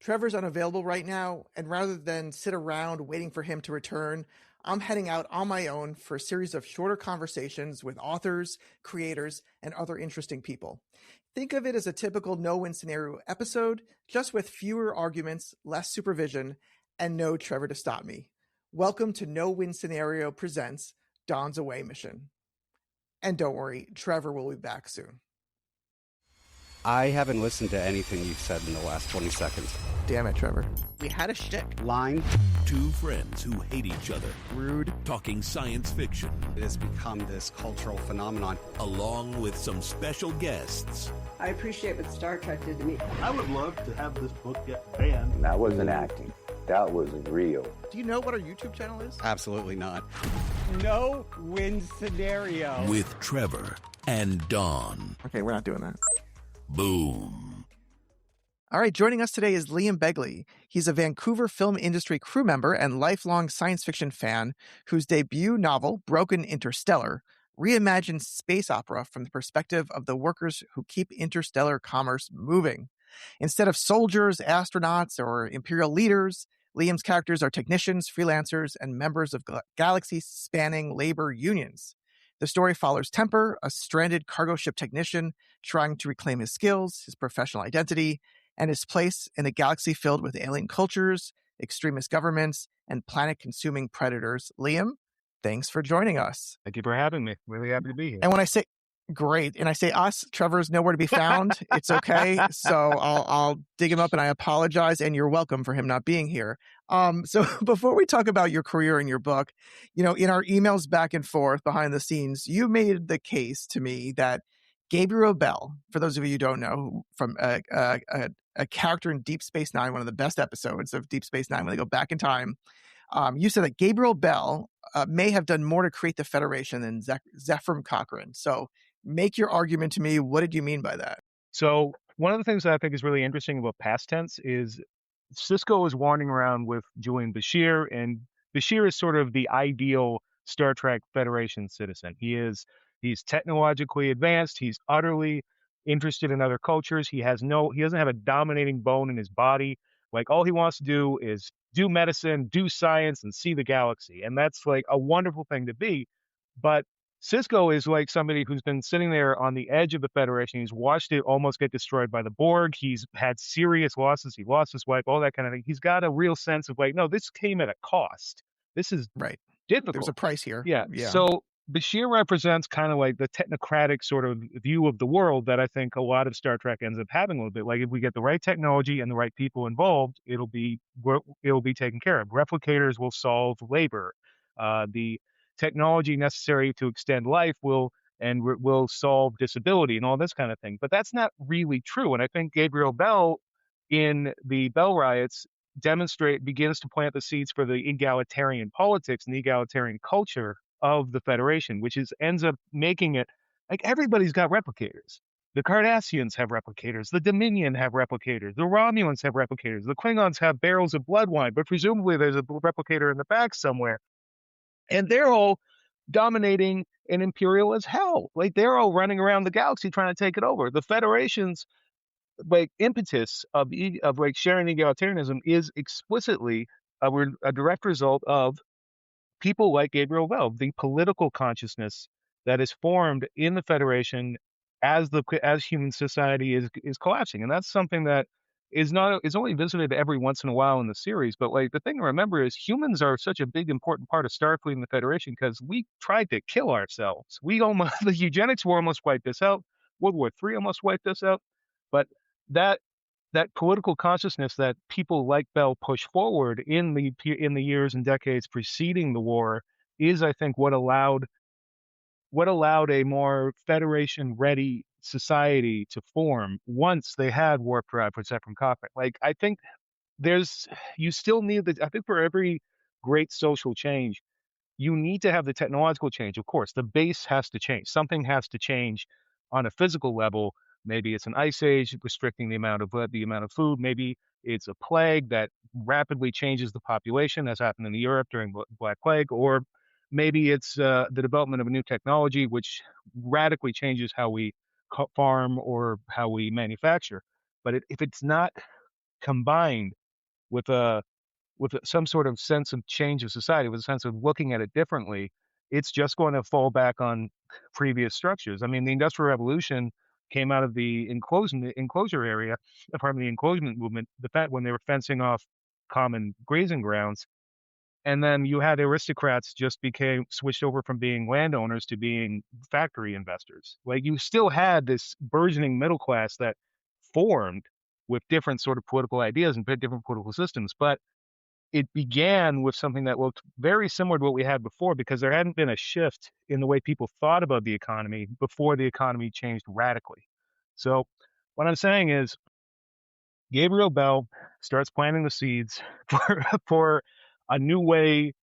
Trevor's unavailable right now, and rather than sit around waiting for him to return, I'm heading out on my own for a series of shorter conversations with authors, creators, and other interesting people. Think of it as a typical no-win scenario episode, just with fewer arguments, less supervision, and no Trevor to stop me. Welcome to No Win Scenario presents Don's Away Mission. And don't worry, Trevor will be back soon. I haven't listened to anything you've said in the last 20 seconds. Damn it, Trevor. We had a shtick. Line. Two friends who hate each other. Rude. Talking science fiction. It has become this cultural phenomenon. Along with some special guests. I appreciate what Star Trek did to me. I would love to have this book get banned. That wasn't acting. That was real. Do you know what our YouTube channel is? Absolutely not. No win scenario. With Trevor and Don. Okay, we're not doing that. Boom. All right, joining us today is Liam Begley. He's a Vancouver film industry crew member and lifelong science fiction fan whose debut novel, Broken Interstellar, reimagines space opera from the perspective of the workers who keep interstellar commerce moving. Instead of soldiers, astronauts, or imperial leaders, Liam's characters are technicians, freelancers, and members of galaxy-spanning labor unions. The story follows Temper, a stranded cargo ship technician trying to reclaim his skills, his professional identity, and his place in a galaxy filled with alien cultures, extremist governments, and planet-consuming predators. Liam, thanks for joining us. Thank you for having me. Really happy to be here. And when I say great, and I say us, Trevor's nowhere to be found. It's okay. So I'll dig him up, and I apologize, and you're welcome for him not being here. So before we talk about your career and your book, in our emails back and forth behind the scenes, you made the case to me that Gabriel Bell, for those of you who don't know, from a character in Deep Space Nine, one of the best episodes of Deep Space Nine when they go back in time, you said that Gabriel Bell may have done more to create the Federation than Zefram Cochrane. So make your argument to me. What did you mean by that? So one of the things that I think is really interesting about past tense is Sisko is wandering around with Julian Bashir, and Bashir is sort of the ideal Star Trek Federation citizen. He's technologically advanced. He's utterly interested in other cultures. He doesn't have a dominating bone in his body. Like, all he wants to do is do medicine, do science, and see the galaxy. And that's like a wonderful thing to be. But Sisko is like somebody who's been sitting there on the edge of the Federation. He's watched it almost get destroyed by the Borg. He's had serious losses. He lost his wife, all that kind of thing. He's got a real sense of like, no, this came at a cost. This is right. Difficult. There's a price here. Yeah. So Bashir represents kind of like the technocratic sort of view of the world that I think a lot of Star Trek ends up having a little bit. Like, if we get the right technology and the right people involved, it'll be taken care of. Replicators will solve labor. The technology necessary to extend life will solve disability and all this kind of thing. But that's not really true. And I think Gabriel Bell in the Bell riots begins to plant the seeds for the egalitarian politics and the egalitarian culture of the Federation, which ends up making it like everybody's got replicators. The Cardassians have replicators. The Dominion have replicators. The Romulans have replicators. The Klingons have barrels of blood wine, but presumably there's a replicator in the back somewhere. And they're all dominating and imperial as hell. Like, they're all running around the galaxy trying to take it over. The Federation's like impetus of like sharing egalitarianism is explicitly a direct result of people like Gabriel Bell, the political consciousness that is formed in the Federation as human society is collapsing. And that's something that is only visited every once in a while in the series. But like, the thing to remember is humans are such a big, important part of Starfleet and the Federation because we tried to kill ourselves. The eugenics war almost wiped us out. World War III almost wiped us out. But that political consciousness that people like Bell push forward in the years and decades preceding the war is, I think, what allowed a more Federation-ready society to form once they had warp drive for Zefram Cochrane. Like, I think you still need I think for every great social change, you need to have the technological change. Of course, the base has to change. Something has to change on a physical level. Maybe it's an ice age restricting the amount of food. Maybe it's a plague that rapidly changes the population, as happened in Europe during Black Plague. Or maybe it's the development of a new technology which radically changes how we farm or how we manufacture. But if it's not combined with some sort of sense of change of society, with a sense of looking at it differently, it's just going to fall back on previous structures. I mean, the Industrial Revolution came out of the enclosure area, pardon me, the enclosement movement, the fact when they were fencing off common grazing grounds. And then you had aristocrats just switched over from being landowners to being factory investors. Like you still had this burgeoning middle class that formed with different sort of political ideas and different political systems. But it began with something that looked very similar to what we had before, because there hadn't been a shift in the way people thought about the economy before the economy changed radically. So what I'm saying is Gabriel Bell starts planting the seeds for a new way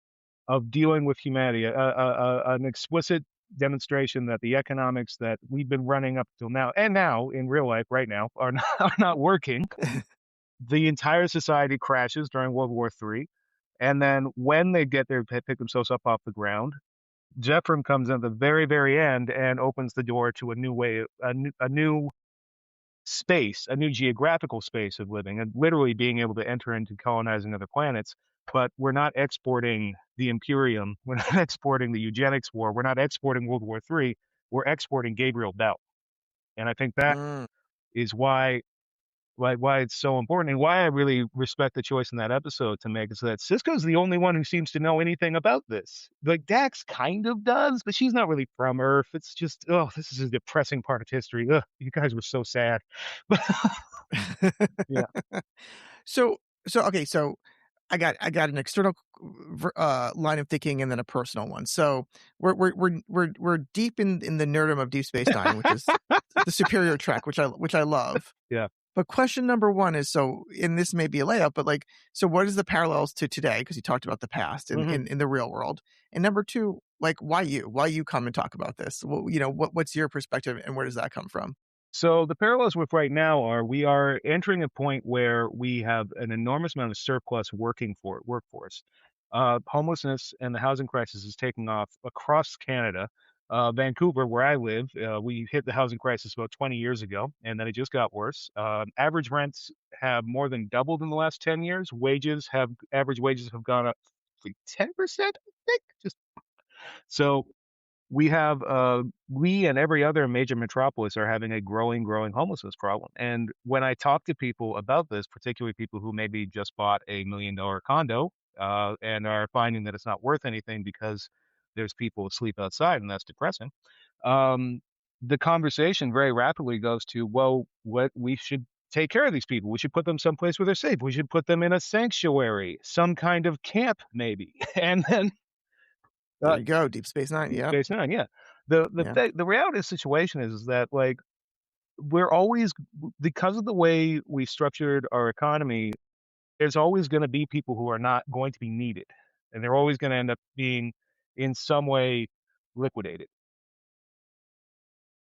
of dealing with humanity, an explicit demonstration that the economics that we've been running up till now, and now in real life right now, are not working. The entire society crashes during World War III. And then when they pick themselves up off the ground, Jeffrem comes in at the very, very end and opens the door to a new way, a new space, a new geographical space of living, and literally being able to enter into colonizing other planets. But we're not exporting the Imperium. We're not exporting the eugenics war. We're not exporting World War III. We're exporting Gabriel Bell. And I think that is why it's so important, and why I really respect the choice in that episode to make, is that Sisko's the only one who seems to know anything about this. Like Dax kind of does, but she's not really from Earth. It's just, this is a depressing part of history. You guys were so sad. Yeah. So okay, so I got an external line of thinking and then a personal one. So we're deep in the nerdum of Deep Space Nine, which is the superior track, which I love. Yeah. But question number one is, so, and this may be a layup, but like, so what is the parallels to today? Because you talked about the past in the real world. And number two, like, why you come and talk about this? Well, what's your perspective and where does that come from? So the parallels with right now are we are entering a point where we have an enormous amount of surplus workforce. Homelessness and the housing crisis is taking off across Canada. Vancouver, where I live, we hit the housing crisis about 20 years ago, and then it just got worse. Average rents have more than doubled in the last 10 years. Average wages have gone up like 10%, I think. So we and every other major metropolis are having a growing homelessness problem. And when I talk to people about this, particularly people who maybe just bought a $1 million condo and are finding that it's not worth anything because there's people asleep outside, and that's depressing. The conversation very rapidly goes to, well, what we should take care of these people. We should put them someplace where they're safe. We should put them in a sanctuary, some kind of camp, maybe. And then there you go, Deep Space Nine. Yeah, Space Nine. Yeah. The reality of the situation is that, like, we're always, because of the way we structured our economy, there's always going to be people who are not going to be needed, and they're always going to end up being in some way liquidated.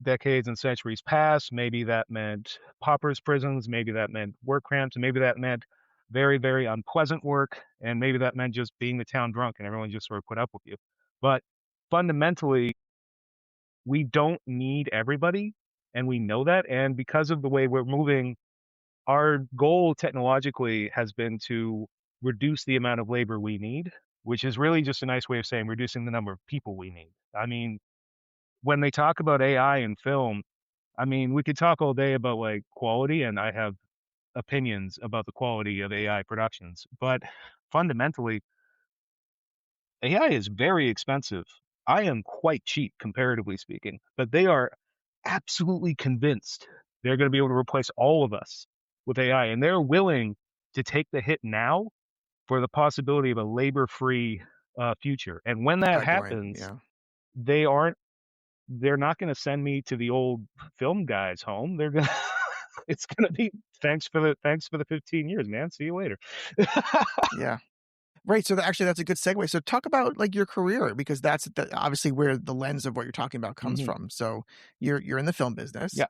Decades and centuries past, maybe that meant paupers' prisons, maybe that meant work camps, maybe that meant very, very unpleasant work, and maybe that meant just being the town drunk and everyone just sort of put up with you. But fundamentally, we don't need everybody, and we know that. And because of the way we're moving, our goal technologically has been to reduce the amount of labor we need, which is really just a nice way of saying reducing the number of people we need. I mean, when they talk about AI in film, I mean, we could talk all day about like quality, and I have opinions about the quality of AI productions, but fundamentally, AI is very expensive. I am quite cheap, comparatively speaking, but they are absolutely convinced they're going to be able to replace all of us with AI, and they're willing to take the hit now for the possibility of a labor-free future. And when that happens, they're not going to send me to the old film guys home. They're going to it's going to be thanks for the 15 years, man. See you later. Yeah. Right. So that's a good segue. So talk about like your career, because that's obviously where the lens of what you're talking about comes from. So you're in the film business. Yeah.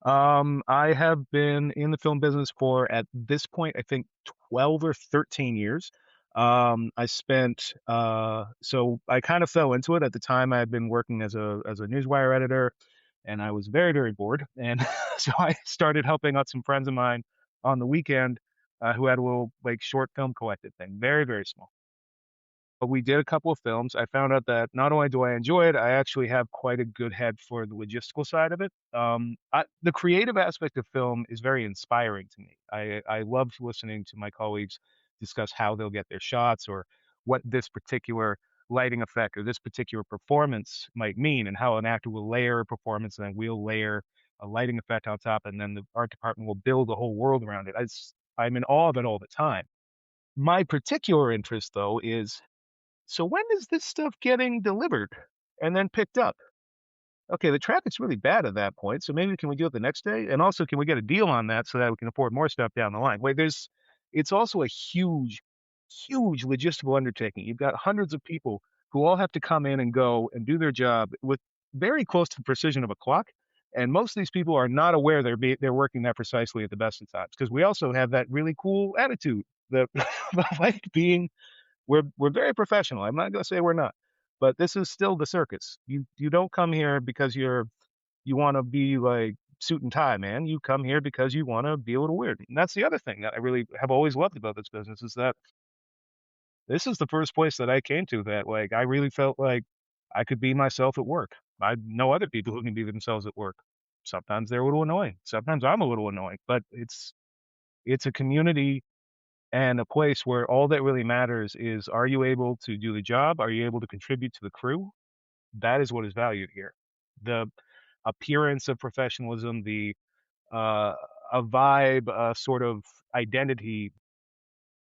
I have been in the film business for, at this point, I think 12 or 13 years. I spent, so I kind of fell into it. At the time, I had been working as a newswire editor, and I was very, very bored. And so I started helping out some friends of mine on the weekend, who had a little like short film collected thing, very, very small. But we did a couple of films. I found out that not only do I enjoy it, I actually have quite a good head for the logistical side of it. The creative aspect of film is very inspiring to me. I love listening to my colleagues discuss how they'll get their shots or what this particular lighting effect or this particular performance might mean, and how an actor will layer a performance and then we'll layer a lighting effect on top, and then the art department will build a whole world around it. I'm in awe of it all the time. My particular interest, though, is, so when is this stuff getting delivered and then picked up? Okay, the traffic's really bad at that point, so maybe can we do it the next day? And also, can we get a deal on that so that we can afford more stuff down the line? Wait, it's also a huge, huge logistical undertaking. You've got hundreds of people who all have to come in and go and do their job with very close to the precision of a clock. And most of these people are not aware they're working that precisely at the best of times, because we also have that really cool attitude that like being we're very professional. I'm not going to say we're not, but this is still the circus. You don't come here because you want to be like suit and tie, man. You come here because you want to be a little weird. And that's the other thing that I really have always loved about this business, is that this is the first place that I came to that like I really felt like I could be myself at work. I know other people who can be themselves at work. Sometimes they're a little annoying. Sometimes I'm a little annoying, but it's a community and a place where all that really matters is, are you able to do the job? Are you able to contribute to the crew? That is what is valued here. The appearance of professionalism, the a vibe, sort of identity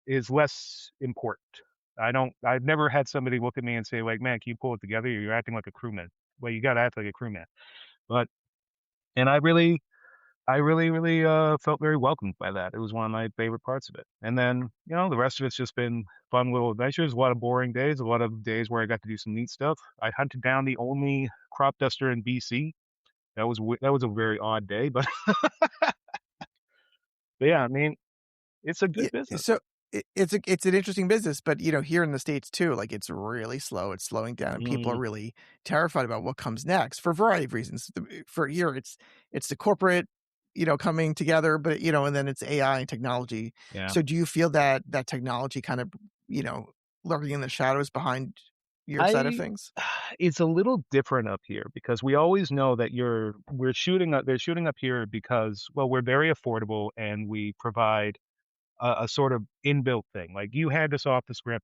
is less important. I've never had somebody look at me and say like, man, can you pull it together? You're acting like a crewman. Well, you got to act like a crewman. But, and I really felt very welcomed by that. It was one of my favorite parts of it. And then, the rest of it's just been fun little adventures, a lot of boring days, a lot of days where I got to do some neat stuff. I hunted down the only crop duster in BC. That was a very odd day, but, but yeah, I mean, it's a good business. So it's an interesting business, but here in the States too, like it's really slow. It's slowing down, and people are really terrified about what comes next for a variety of reasons. For here, it's the corporate, coming together, but and then it's AI and technology. Yeah. So do you feel that technology kind of lurking in the shadows behind your side of things? It's a little different up here because we always know that they're shooting up here because, well, we're very affordable and we provide a sort of inbuilt thing. Like, you hand us off the script,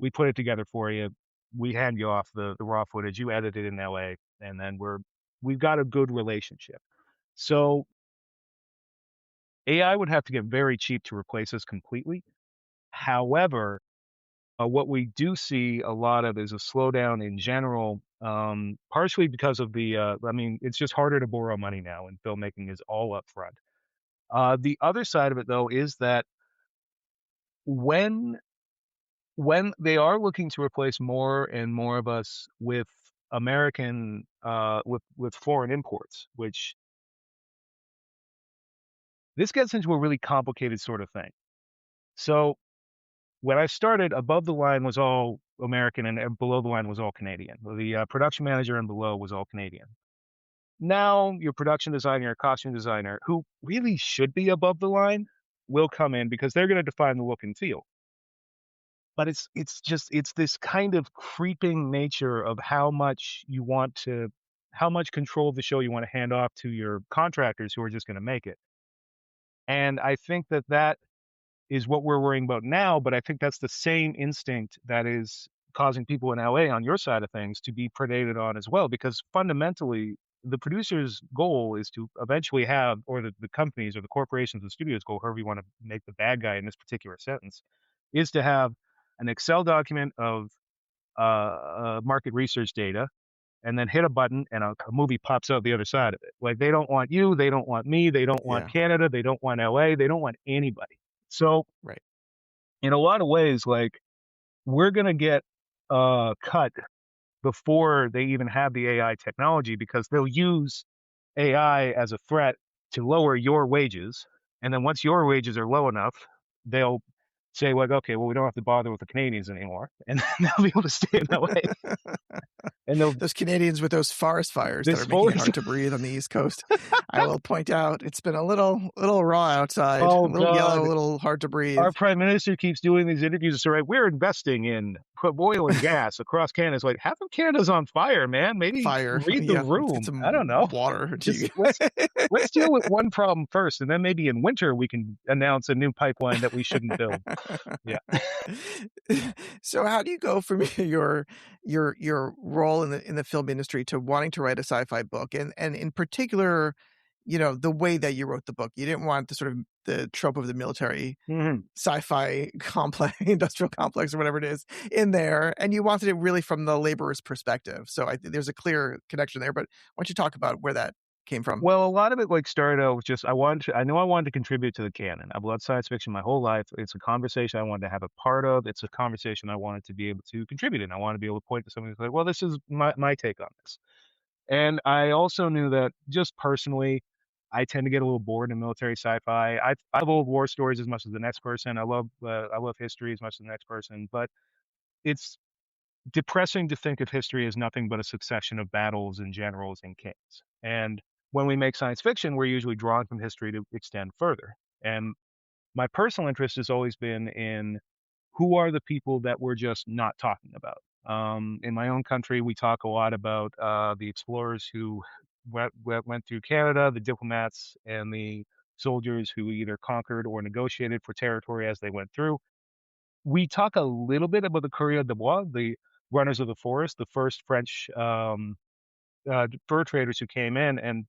we put it together for you, we hand you off the raw footage, you edit it in LA, and then we've got a good relationship. So AI would have to get very cheap to replace us completely. However, what we do see a lot of is a slowdown in general, partially because of it's just harder to borrow money now, and filmmaking is all upfront. The other side of it, though, is that when they are looking to replace more and more of us with American, with foreign imports, which this gets into a really complicated sort of thing. So when I started, above the line was all American and below the line was all Canadian. The production manager and below was all Canadian. Now your production designer, your costume designer, who really should be above the line, will come in because they're going to define the look and feel. But it's this kind of creeping nature of how much control of the show you want to hand off to your contractors who are just going to make it. And I think that is what we're worrying about now, but I think that's the same instinct that is causing people in LA on your side of things to be predated on as well, because fundamentally the producer's goal is to eventually have, or the companies or the corporations, the studios' goal, however you want to make the bad guy in this particular sentence, is to have an Excel document of market research data, and then hit a button and a movie pops out the other side of it. Like, they don't want you, they don't want me, they don't want Canada, they don't want LA, they don't want anybody. So, right, in a lot of ways, like, we're going to get cut before they even have the AI technology, because they'll use AI as a threat to lower your wages. And then once your wages are low enough, they'll say, like, okay, well, we don't have to bother with the Canadians anymore. And they'll be able to stay in LA. And those Canadians with those forest fires that This are making it forest- hard to breathe on the East Coast. I will point out it's been a little raw outside, Oh, a little yellow, God. a little hard to breathe. Our prime minister keeps doing these interviews. So, right, we're investing in oil and gas across Canada. It's like, half of Canada's on fire, man. Maybe Fire. read the Yeah, room. get some I don't know. water. Just let's deal with one problem first, and then maybe in winter we can announce a new pipeline that we shouldn't build. Yeah. So how do you go from your role in the film industry to wanting to write a sci-fi book, and in particular, the way that you wrote the book? You didn't want the sort of the trope of the military sci-fi complex, industrial complex, or whatever it is in there, and you wanted it really from the laborer's perspective. So I think there's a clear connection there. But why don't you talk about where that came from? Well, a lot of it started out with just I knew I wanted to contribute to the canon. I've loved science fiction my whole life. It's a conversation I wanted to have a part of. It's a conversation I wanted to be able to contribute in. I want to be able to point to somebody who's like, well, this is my take on this. And I also knew that just personally, I tend to get a little bored in military sci-fi. I love old war stories as much as the next person. I love history as much as the next person. But it's depressing to think of history as nothing but a succession of battles and generals and kings. And when we make science fiction, we're usually drawn from history to extend further. And my personal interest has always been in who are the people that we're just not talking about. In my own country, we talk a lot about the explorers who went through Canada, the diplomats, and the soldiers who either conquered or negotiated for territory as they went through. We talk a little bit about the coureurs de bois, the runners of the forest, the first French fur traders who came in and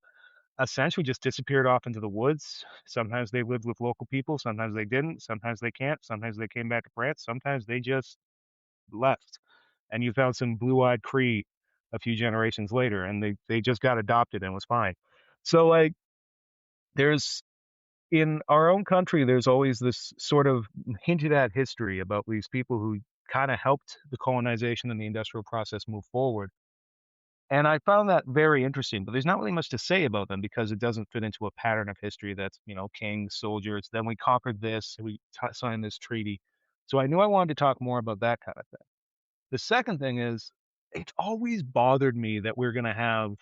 essentially just disappeared off into the woods. Sometimes they lived with local people, sometimes they didn't, sometimes they can't, sometimes they came back to France, sometimes they just left. And you found some blue-eyed Cree a few generations later, and they just got adopted and was fine. So there's in our own country, there's always this sort of hinted at history about these people who kind of helped the colonization and the industrial process move forward. And I found that very interesting, but there's not really much to say about them because it doesn't fit into a pattern of history that's, kings, soldiers, then we conquered this, we signed this treaty. So I knew I wanted to talk more about that kind of thing. The second thing is, it's always bothered me that we're going to have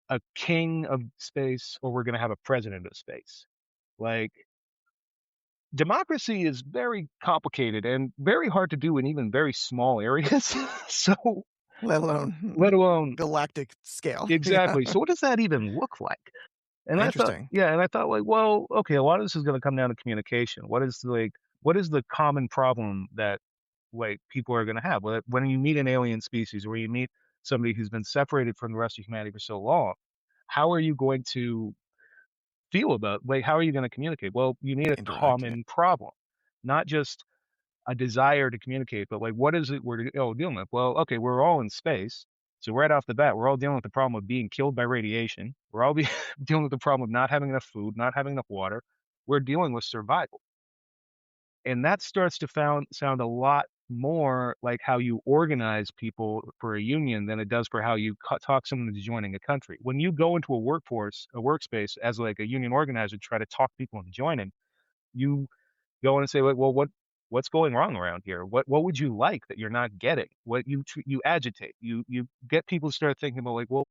a king of space or we're going to have a president of space. Like, democracy is very complicated and very hard to do in even very small areas. So let alone galactic scale. Exactly. Yeah. So what does that even look like? And Interesting. I thought well, okay, a lot of this is going to come down to communication. What is the common problem that people are going to have? Well, when you meet an alien species or you meet somebody who's been separated from the rest of humanity for so long, how are you going to feel about how are you going to communicate? Well, you need a common problem, not just a desire to communicate, but what is it we're dealing with? Well, okay, we're all in space. So right off the bat, we're all dealing with the problem of being killed by radiation. We're all dealing with the problem of not having enough food, not having enough water. We're dealing with survival. And that starts to sound a lot more like how you organize people for a union than it does for how you talk someone into joining a country. When you go into a workspace as a union organizer, try to talk people into joining, you go in and say, well, what's going wrong around here? What would you like that you're not getting? What you agitate, you get people to start thinking about well,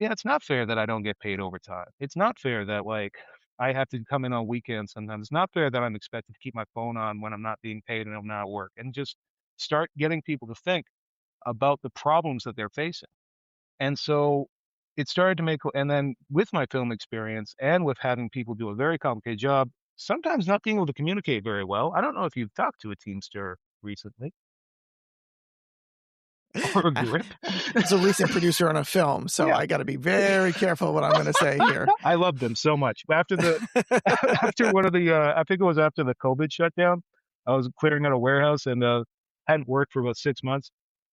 yeah, it's not fair that I don't get paid overtime. It's not fair that I have to come in on weekends sometimes. It's not fair that I'm expected to keep my phone on when I'm not being paid and I'm not at work. And just start getting people to think about the problems that they're facing. And so it started to and then with my film experience and with having people do a very complicated job, sometimes not being able to communicate very well. I don't know if you've talked to a Teamster recently. Or a grip. It's a recent producer on a film, so yeah. I got to be very careful what I'm going to say here. I love them so much. After one of the, I think it was after the COVID shutdown, I was clearing out a warehouse and hadn't worked for about 6 months.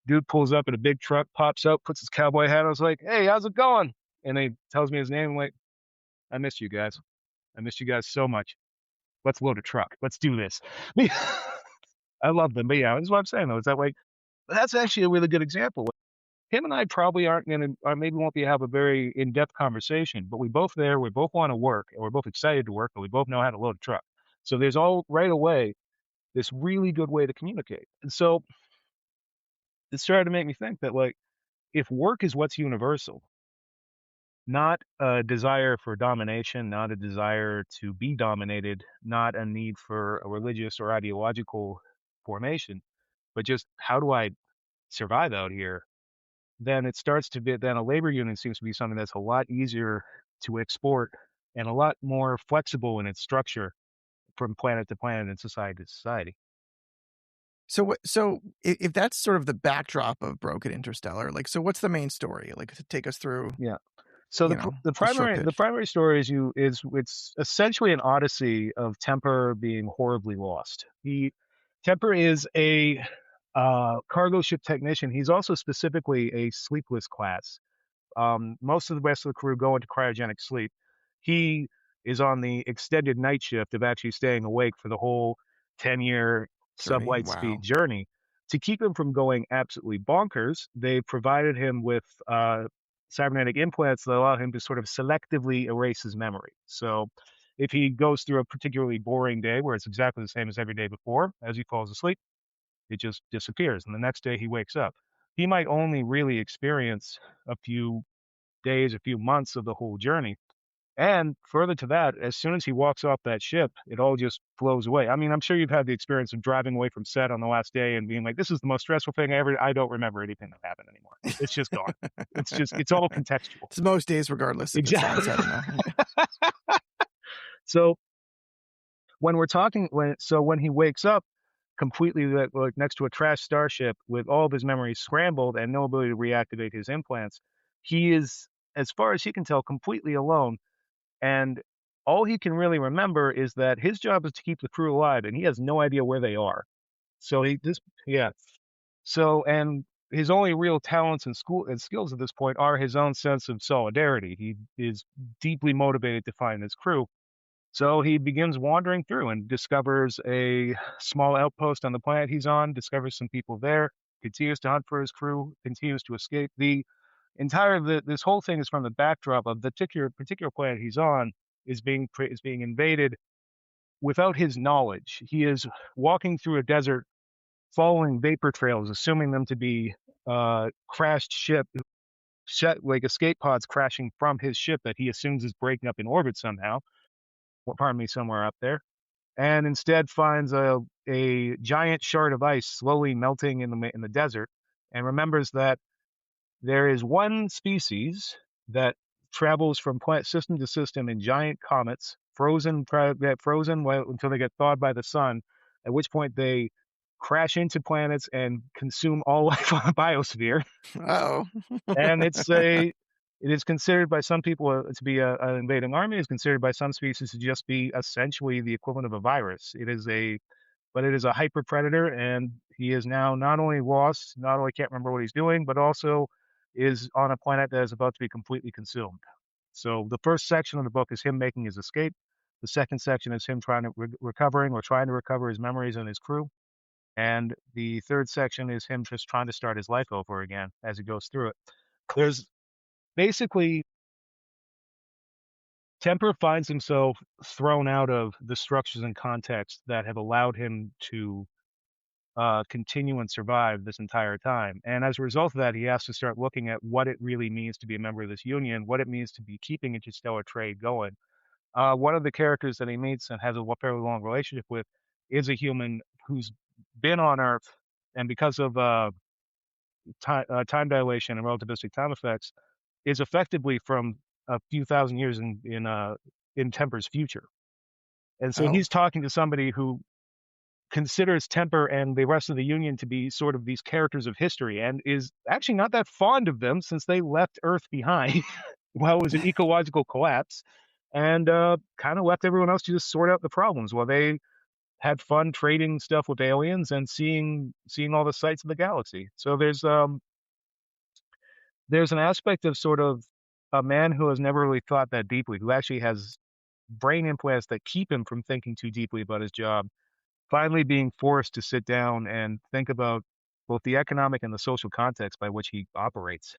Dude pulls up in a big truck, pops up, puts his cowboy hat on. I was like, hey, how's it going? And he tells me his name. I'm like, I missed you guys. I missed you guys so much. Let's load a truck. Let's do this. I love them. But yeah, that's what I'm saying, though. Is that that's actually a really good example. Him and I probably aren't going to, or maybe won't have a very in-depth conversation, but we're both want to work, and we're both excited to work, and we both know how to load a truck. So there's all right away this really good way to communicate. And so it started to make me think that if work is what's universal, not a desire for domination, not a desire to be dominated, not a need for a religious or ideological formation, but just how do I survive out here? Then it starts to be, then a labor union seems to be something that's a lot easier to export and a lot more flexible in its structure from planet to planet and society to society. So if that's sort of the backdrop of Broken Interstellar, like, so what's the main story? Like, to take us through. Yeah. So the short pitch. the primary story is it's essentially an odyssey of Temper being horribly lost. Temper is a cargo ship technician. He's also specifically a sleepless class. Most of the rest of the crew go into cryogenic sleep. He is on the extended night shift of actually staying awake for the whole 10-year sublight speed journey. To keep him from going absolutely bonkers, they provided him with cybernetic implants that allow him to sort of selectively erase his memory. So if he goes through a particularly boring day where it's exactly the same as every day before, as he falls asleep, it just disappears. And the next day he wakes up. He might only really experience a few days, a few months of the whole journey. And further to that, as soon as he walks off that ship, it all just flows away. I mean, I'm sure you've had the experience of driving away from set on the last day and being like, this is the most stressful thing I don't remember anything that happened anymore. It's just gone. It's all contextual. It's most days regardless. Exactly. So when he wakes up completely like next to a trash starship with all of his memories scrambled and no ability to reactivate his implants, he is, as far as he can tell, completely alone. And all he can really remember is that his job is to keep the crew alive, and he has no idea where they are. So and his only real talents and skills at this point are his own sense of solidarity. He is deeply motivated to find his crew. So he begins wandering through and discovers a small outpost on the planet he's on, discovers some people there, continues to hunt for his crew, continues to escape. This whole thing is from the backdrop of the particular planet he's on is being invaded without his knowledge. He is walking through a desert, following vapor trails, assuming them to be crashed ship, like escape pods crashing from his ship that he assumes is breaking up in orbit somehow. Somewhere up there, and instead finds a giant shard of ice slowly melting in the desert, and remembers that there is one species that travels from system to system in giant comets, frozen until they get thawed by the sun, at which point they crash into planets and consume all life on the biosphere. And it is considered by some people to be an invading army. It's considered by some species to just be essentially the equivalent of a virus. It is a hyper predator, and he is now not only lost, not only can't remember what he's doing, but also is on a planet that is about to be completely consumed. So the first section of the book is him making his escape. The second section is him trying to recover his memories and his crew. And the third section is him just trying to start his life over again as he goes through it. There's basically, Temper finds himself thrown out of the structures and context that have allowed him to continue and survive this entire time. And as a result of that, he has to start looking at what it really means to be a member of this union, what it means to be keeping interstellar trade going. One of the characters that he meets and has a fairly long relationship with is a human who's been on Earth, and because of time dilation and relativistic time effects, is effectively from a few thousand years in Temper's future. And so he's talking to somebody who considers Temper and the rest of the Union to be sort of these characters of history, and is actually not that fond of them since they left Earth behind while it was an ecological collapse, and kind of left everyone else to just sort out the problems while they had fun trading stuff with aliens and seeing all the sights of the galaxy. So there's an aspect of sort of a man who has never really thought that deeply, who actually has brain implants that keep him from thinking too deeply about his job, finally being forced to sit down and think about both the economic and the social context by which he operates.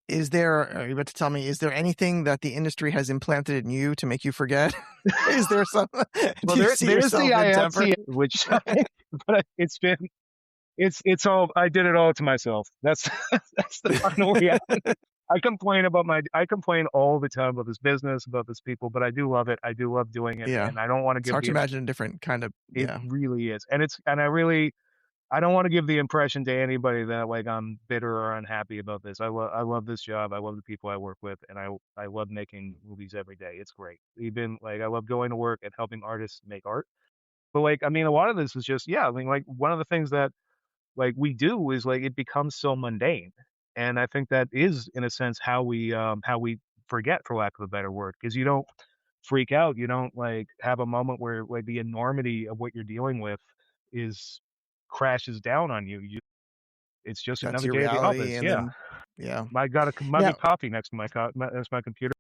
Are you about to tell me, is there anything that the industry has implanted in you to make you forget? Is there some? Well, there's the ILT, which, but it's been It's all, I did it all to myself. That's that's the final reality. I complain all the time about this business, about this people, but I do love it. I do love doing it, Yeah. and I don't want to It's give hard to the, imagine a different kind of, it yeah. really is. I don't want to give the impression to anybody that like I'm bitter or unhappy about this. I love this job. I love the people I work with, and I love making movies every day. It's great. Even like I love going to work and helping artists make art. But like I mean, a lot of this is just, yeah. I mean, like one of the things that like we do is like it becomes so mundane, and I think that is in a sense how we forget, for lack of a better word, because you don't freak out. You don't like have a moment where like the enormity of what you're dealing with is crashes down on you. It's just That's another your day at the reality. office. And Yeah. then, yeah. I got a mug Now, of coffee next to that's my computer.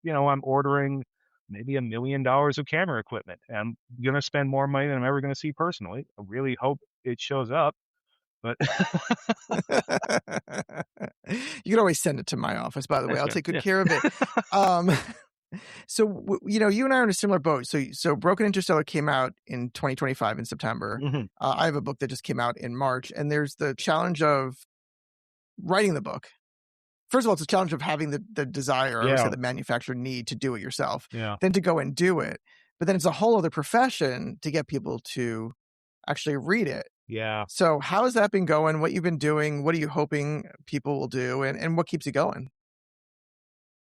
You know, I'm ordering maybe $1 million of camera equipment. And I'm gonna spend more money than I'm ever gonna see personally. I really hope it shows up, but you can always send it to my office, by the way. that's I'll good. take good Yeah. care of it. Um, so, you know, you and I are in a similar boat. So Broken Interstellar came out in 2025 in September. Mhm. I have a book that just came out in March, and there's the challenge of writing the book. First of all, it's a challenge of having the desire, I would say Yeah. the manufacturer need to do it yourself, Yeah. then to go and do it. But then it's a whole other profession to get people to actually read it. Yeah. So how has that been going? What you've been doing? What are you hoping people will do? And what keeps you going?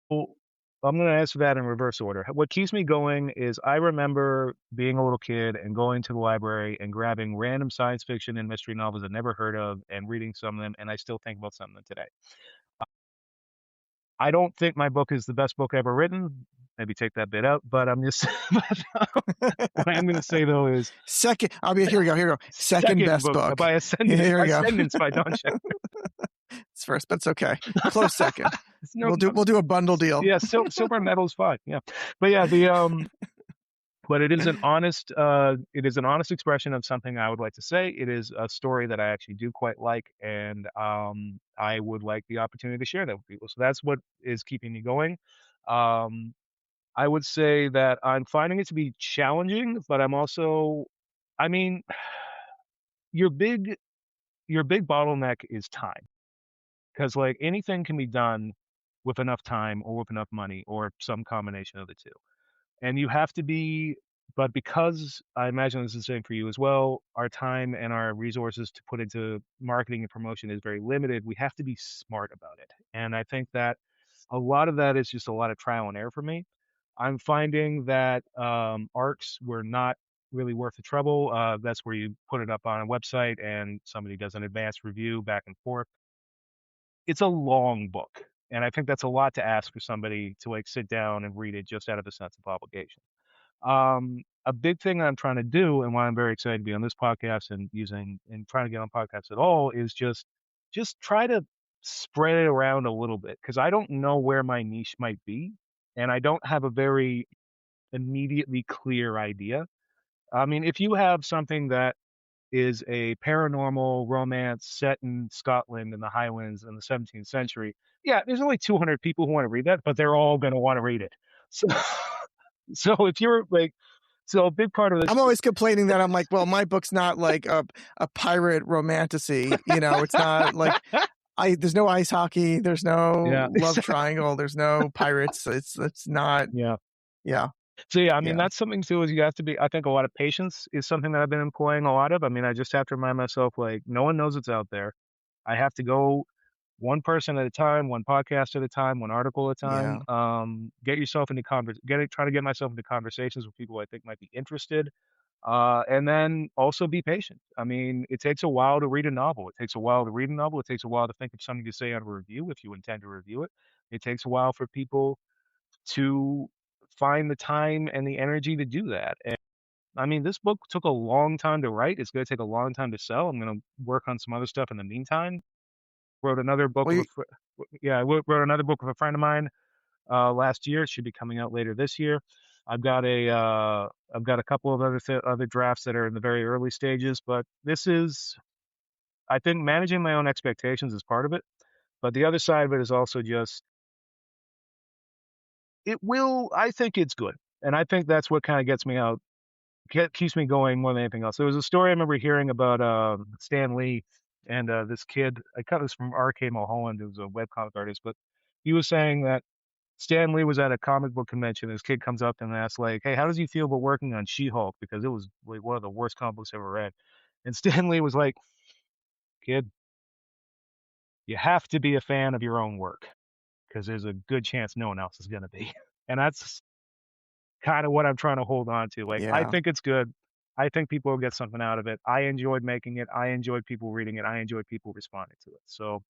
Well, I'm going to answer that in reverse order. What keeps me going is I remember being a little kid and going to the library and grabbing random science fiction and mystery novels I'd never heard of and reading some of them, and I still think about some of them today. I don't think my book is the best book ever written. Maybe take that bit out, but I'm just what I'm going to say though is Second, here we go. Second best book. by Here we go. Ascendance by Don Schechter. It's first, but it's okay. Close second. No, we'll do a bundle deal. yeah, silver medal's fine. Yeah, but yeah, but it is an honest expression of something I would like to say. It is a story that I actually do quite like, and I would like the opportunity to share that with people. So that's what is keeping me going. I would say that I'm finding it to be challenging, but I'm also, I mean, your big bottleneck is time, because like anything can be done with enough time or with enough money or some combination of the two. And you have to be, but because I imagine this is the same for you as well, our time and our resources to put into marketing and promotion is very limited. We have to be smart about it. And I think that a lot of that is just a lot of trial and error for me. I'm finding that arcs were not really worth the trouble. That's where you put it up on a website and somebody does an advanced review back and forth. It's a long book. And I think that's a lot to ask for somebody to like sit down and read it just out of a sense of obligation. A big thing I'm trying to do, and why I'm very excited to be on this podcast and trying to get on podcasts at all, is just try to spread it around a little bit, because I don't know where my niche might be, and I don't have a very immediately clear idea. I mean, if you have something that is a paranormal romance set in Scotland in the Highlands in the 17th century, yeah, there's only 200 people who want to read that, but they're all going to want to read it. So, so if you're like, so a big part of this, I'm always complaining that I'm like, well, my book's not like a pirate romantasy. You know, it's not like there's no ice hockey, there's no love triangle, there's no pirates. It's not. Yeah. So yeah, I mean, that's something too, is you have to be, I think a lot of patience is something that I've been employing a lot of. I mean, I just have to remind myself, like, no one knows it's out there. I have to go one person at a time, one podcast at a time, one article at a time. Get yourself into try to get myself into conversations with people I think might be interested. And then also be patient. I mean, it takes a while to read a novel. It takes a while to read a novel. It takes a while to think of something to say on a review if you intend to review it. It takes a while for people to find the time and the energy to do that. And I mean, this book took a long time to write. It's going to take a long time to sell. I'm going to work on some other stuff in the meantime. Wrote another book. I wrote another book with a friend of mine last year. It should be coming out later this year. I've got a couple of other drafts that are in the very early stages, but this is, I think, managing my own expectations is part of it. But the other side of it is also just, I think it's good. And I think that's what kind of gets me out keeps me going more than anything else. There was a story I remember hearing about Stan Lee and this kid. I got this from R.K. Mulholland, who was a webcomic artist, but he was saying that Stan Lee was at a comic book convention. This kid comes up and asks, like, "Hey, how does he feel about working on She-Hulk?" Because it was like one of the worst comic books I ever read. And Stan Lee was like, "Kid, you have to be a fan of your own work because there's a good chance no one else is going to be." And that's kind of what I'm trying to hold on to. Like, I Yeah. think it's good. I think people will get something out of it. I enjoyed making it. I enjoyed people reading it. I enjoyed people responding to it. So,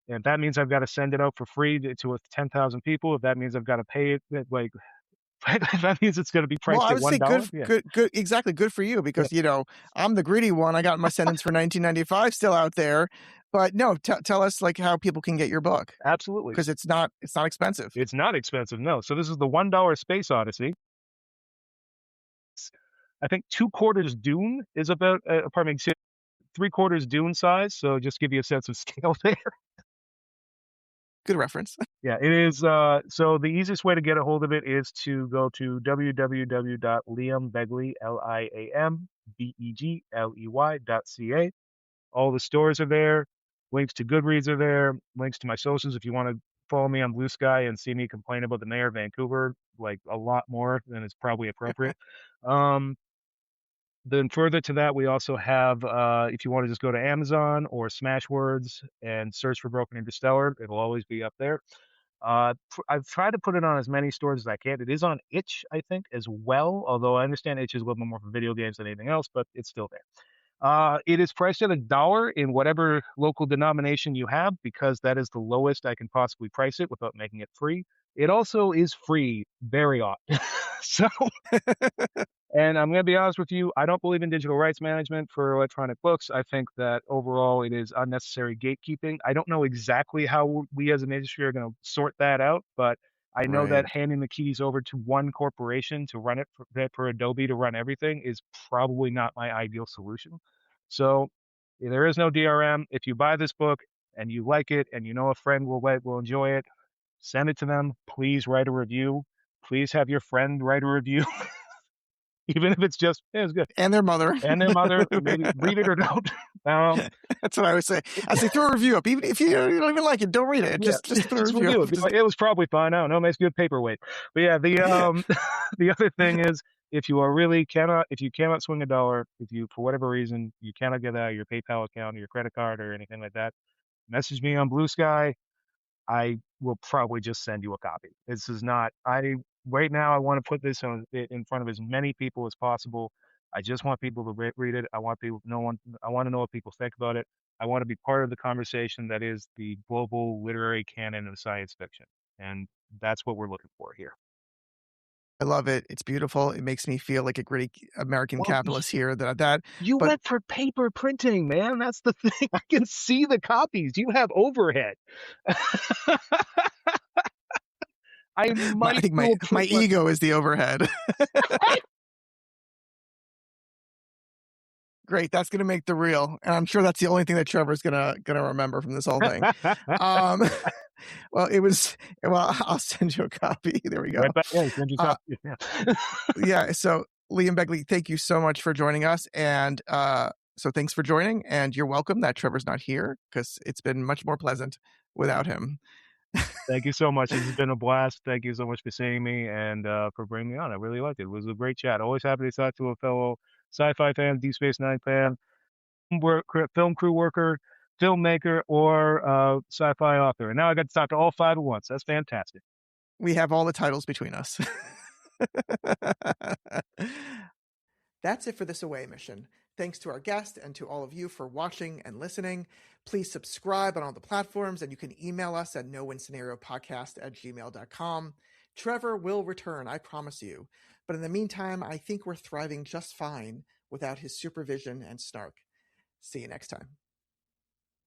if that means I've got to send it out for free to 10,000 people, if that means I've got to pay it, like, if that means it's going to be Well, priced I at would say $1, yeah. good, exactly, good for you because, I'm the greedy one. I got my sentence for 1995 still out there. But no, tell us like how people can get your book Absolutely. because it's not expensive. It's not expensive, no. So this is the $1 Space Odyssey. I think 2/4 Dune is about, pardon me, 3/4 Dune size. So just give you a sense of scale there. Good reference. Yeah, it is. So the easiest way to get a hold of it is to go to www.liambegley, LIAMBEGLEY.ca. All the stores are there. Links to Goodreads are there. Links to my socials if you want to follow me on Blue Sky and see me complain about the mayor of Vancouver, like a lot more than is probably appropriate. Then further to that, we also have, if you want to just go to Amazon or Smashwords and search for Broken Interstellar, it'll always be up there. I've tried to put it on as many stores as I can. It is on Itch, I think, as well, although I understand Itch is a little bit more for video games than anything else, but it's still there. It is priced at $1 in whatever local denomination you have, because that is the lowest I can possibly price it without making it free. It also is free very often. So, and I'm going to be honest with you, I don't believe in digital rights management for electronic books. I think that overall it is unnecessary gatekeeping. I don't know exactly how we as an industry are going to sort that out, but I know Right. that handing the keys over to one corporation to run it for Adobe to run everything is probably not my ideal solution. So there is no DRM. If you buy this book and you like it and you know a friend will enjoy it, send it to them. Please write a review. Please have your friend write a review. Even if it's just, yeah, it's good. And their mother. And their mother, maybe read it or don't. That's what I would say. I say throw a review up. Even if you don't even like it, don't read it. Just throw a review up. It was probably fine. I don't know. It makes good paperweight. But yeah, the the other thing is, if you cannot swing $1, if you, for whatever reason, you cannot get out of your PayPal account or your credit card or anything like that, message me on Blue Sky. I will probably just send you a copy. This is not, right now I want to put this in front of as many people as possible. I just want people to read it. I want to know what people think about it. I want to be part of the conversation that is the global literary canon of science fiction. And that's what we're looking for here. I love it. It's beautiful. It makes me feel like a gritty American capitalist here. You went for paper printing, man. That's the thing. I can see the copies. You have overhead. I think my ego is the overhead. Great. That's going to make the reel. And I'm sure that's the only thing that Trevor's going to remember from this whole thing. Well, I'll send you a copy. There we go. Right back. Yeah, send you a copy. Yeah. So Liam Begley, thank you so much for joining us. And so thanks for joining, and you're welcome that Trevor's not here because it's been much more pleasant without him. Thank you so much. This has been a blast. Thank you so much for seeing me and for bringing me on. I really liked it. It was a great chat. Always happy to talk to a fellow sci-fi fan, Deep Space Nine fan, film crew worker, filmmaker, or sci-fi author. And now I got to talk to all five at once. That's fantastic. We have all the titles between us. That's it for this away mission. Thanks to our guest and to all of you for watching and listening. Please subscribe on all the platforms, and you can email us at nowin-scenariopodcast@gmail.com. Trevor will return, I promise you. But in the meantime, I think we're thriving just fine without his supervision and snark. See you next time.